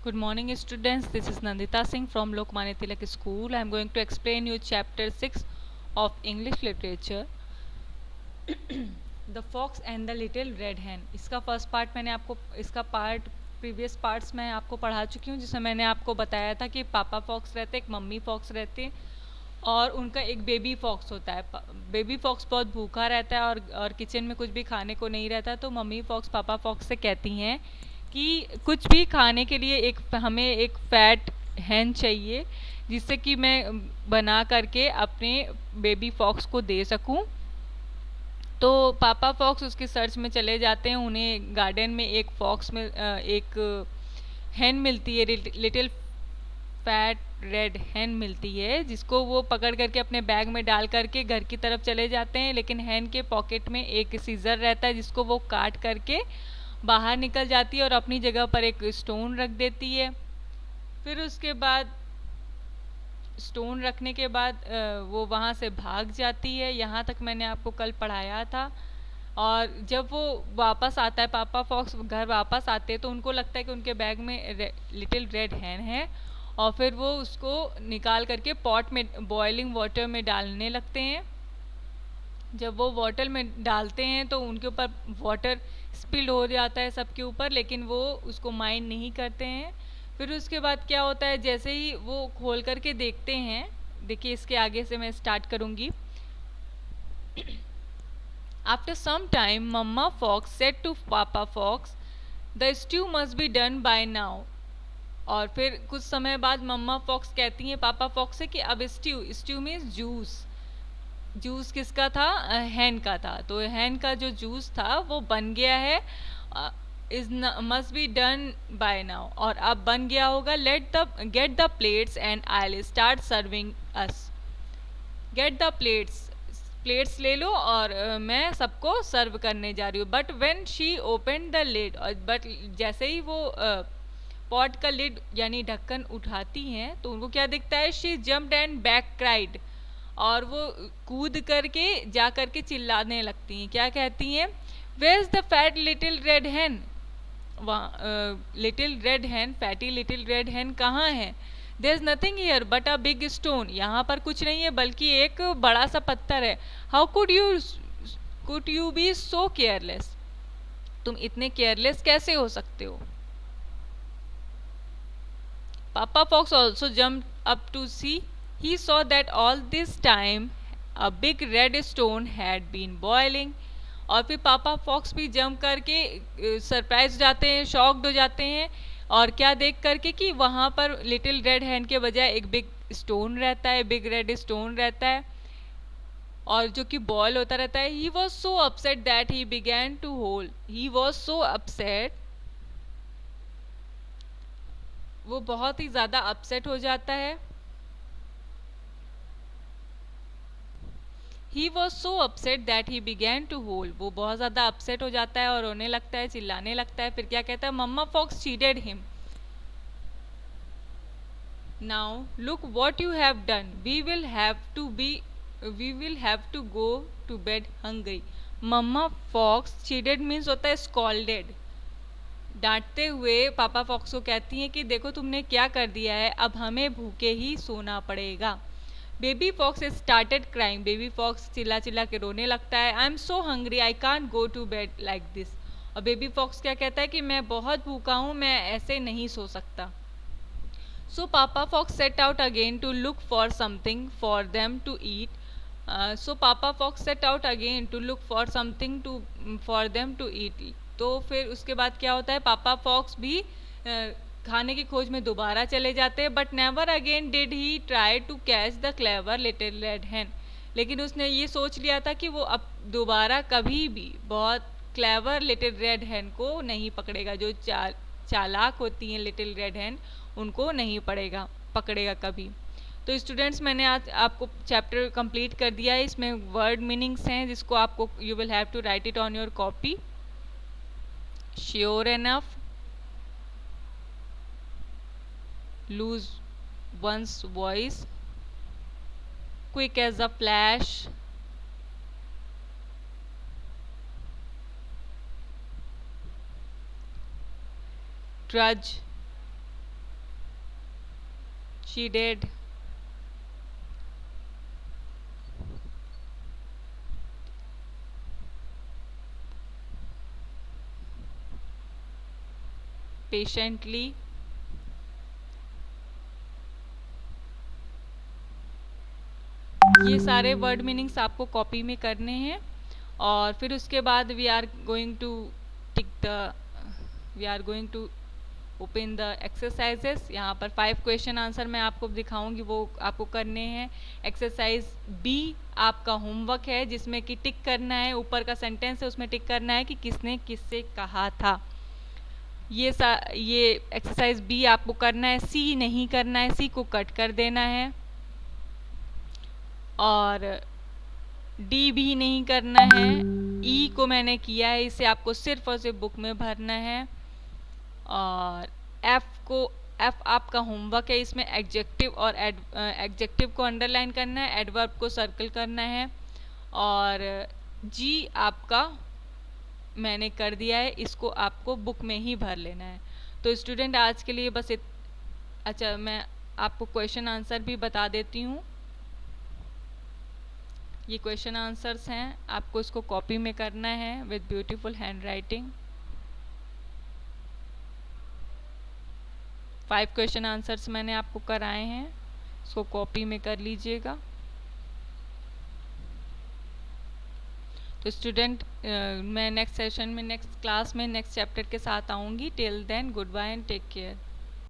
Good morning, students. This is Nandita Singh from Lokmanya Tilak School. I am going to explain you chapter 6 of English literature, The Fox and the Little Red Hen. इसका first part मैंने आपको इसका part previous parts में आपको पढ़ा चुकी हूँ, जिसमें मैंने आपको बताया था कि पापा फॉक्स रहते, एक मम्मी फॉक्स रहते और उनका एक बेबी फॉक्स होता है। बेबी फॉक्स बहुत भूखा रहता है और किचन में कुछ भी खाने को नहीं रहता, तो मम्मी फॉक्स पापा फॉक्स से कहती हैं कि कुछ भी खाने के लिए हमें एक फैट हैन चाहिए, जिससे कि मैं बना करके अपने बेबी फॉक्स को दे सकूं। तो पापा फॉक्स उसकी सर्च में चले जाते हैं। उन्हें गार्डन में एक हैन मिलती है, लिटिल फैट रेड हैन मिलती है, जिसको वो पकड़ करके अपने बैग में डाल करके घर की तरफ चले जाते हैं। लेकिन हैन के पॉकेट में एक सीजर रहता है, जिसको वो काट करके बाहर निकल जाती है और अपनी जगह पर एक स्टोन रख देती है। फिर उसके बाद स्टोन रखने के बाद वो वहाँ से भाग जाती है। यहाँ तक मैंने आपको कल पढ़ाया था। और जब वो वापस आता है, पापा फॉक्स घर वापस आते हैं, तो उनको लगता है कि उनके बैग में लिटिल रेड हैन है। और फिर वो उसको निकाल करके पॉट में बॉइलिंग वाटर में डालने लगते हैं। जब वो वाटर में डालते हैं तो उनके ऊपर वाटर स्पिल्ड हो जाता है सबके ऊपर, लेकिन वो उसको माइंड नहीं करते हैं। फिर उसके बाद क्या होता है, जैसे ही वो खोल करके देखते हैं, देखिए इसके आगे से मैं स्टार्ट करूँगी। After some time, Mamma Fox said to Papa Fox, "The stew must be done by now." और फिर कुछ समय बाद मम्मा फॉक्स कहती हैं पापा फॉक्स से कि अब स्ट्यू मीन्स जूस। जूस किसका था? हैन का था। तो हैन का जो जूस था वो बन गया है, is must be done by now, और अब बन गया होगा। Let the get the plates and I will start serving us. Get the plates, plates ले लो और मैं सबको सर्व करने जा रही हूँ। But when she open the lid, और बट जैसे ही वो पॉट का लिड यानी ढक्कन उठाती हैं तो उनको क्या दिखता है? She jumped and back cried, और वो कूद करके जा करके चिल्लाने लगती हैं। क्या कहती हैं? Where is the fat little red hen? वहाँ little red hen, fatty little red hen कहाँ है? There is nothing here but a big stone. यहाँ पर कुछ नहीं है बल्कि एक बड़ा सा पत्थर है। How could you be so careless? तुम इतने केयरलेस कैसे हो सकते हो? Papa Fox also jumped up to see. He saw that all this time a big red stone had been boiling. और फिर पापा फॉक्स भी जंप करके सरप्राइज हो जाते हैं, शॉक्ड हो जाते हैं। और क्या देख करके कि वहाँ पर लिटिल रेड हैंड के बजाय एक बिग स्टोन रहता है, बिग रेड स्टोन रहता है, और जो कि बॉयल होता रहता है। He was so upset that he began to howl. He was so upset, वो बहुत ही ज़्यादा अपसेट हो जाता है। He was so upset that he began to howl, वो बहुत ज़्यादा अपसेट हो जाता है और रोने लगता है, चिल्लाने लगता है। फिर क्या कहता है? Mamma fox chided him, now look what you have done, we will have to go to bed hungry. Mamma fox chided means होता है स्कॉल्डेड। डांटते हुए पापा फॉक्स को कहती हैं कि देखो तुमने क्या कर दिया है, अब हमें भूखे ही सोना पड़ेगा। Baby fox started crying, baby fox चिल्ला चिल्ला के रोने लगता है। I am so hungry, I can't go to bed like this. और बेबी फॉक्स क्या कहता है कि मैं बहुत भूखा हूँ, मैं ऐसे नहीं सो सकता। So papa fox set out again to look for something for them to eat. So papa fox set out again to look for something to for them to eat. तो फिर उसके बाद क्या होता है? पापा फॉक्स भी खाने की खोज में दोबारा चले जाते हैं। But never again did he try to catch the clever little red hen. लेकिन उसने ये सोच लिया था कि वो अब दोबारा कभी भी बहुत क्लेवर लिटिल रेड हैन को नहीं पकड़ेगा। जो चालाक होती हैं लिटिल रेड हैन, उनको नहीं पकड़ेगा कभी। तो स्टूडेंट्स, मैंने आज आपको चैप्टर कंप्लीट कर दिया है। इसमें वर्ड मीनिंग्स हैं जिसको आपको you will have to write it on your copy. Sure enough, lose one's voice, quick as a flash, trudge, she did. Patiently. ये सारे वर्ड मीनिंग्स आपको कॉपी में करने हैं और फिर उसके बाद we are going to open the exercises. यहाँ पर 5 क्वेश्चन आंसर मैं आपको दिखाऊंगी, वो आपको करने हैं। एक्सरसाइज बी आपका होमवर्क है जिसमें कि टिक करना है, ऊपर का सेंटेंस है उसमें टिक करना है कि किसने किससे कहा था। ये एक्सरसाइज बी आपको करना है। सी नहीं करना है, सी को कट कर देना है। और डी भी नहीं करना है। ई को मैंने किया है, इसे आपको सिर्फ और सिर्फ बुक में भरना है। और एफ आपका होमवर्क है, इसमें एडजेक्टिव और एडजेक्टिव को अंडरलाइन करना है, एडवर्ब को सर्कल करना है। और जी आपका मैंने कर दिया है, इसको आपको बुक में ही भर लेना है। तो स्टूडेंट आज के लिए बस अच्छा, मैं आपको क्वेश्चन आंसर भी बता देती हूँ। ये क्वेश्चन आंसर्स हैं, आपको इसको कॉपी में करना है with beautiful hand writing. 5 question answers मैंने आपको कराए हैं, इसको कॉपी में कर लीजिएगा। तो स्टूडेंट मैं नेक्स्ट सेशन में, नेक्स्ट क्लास में, नेक्स्ट चैप्टर के साथ आऊँगी। Till then goodbye and take care.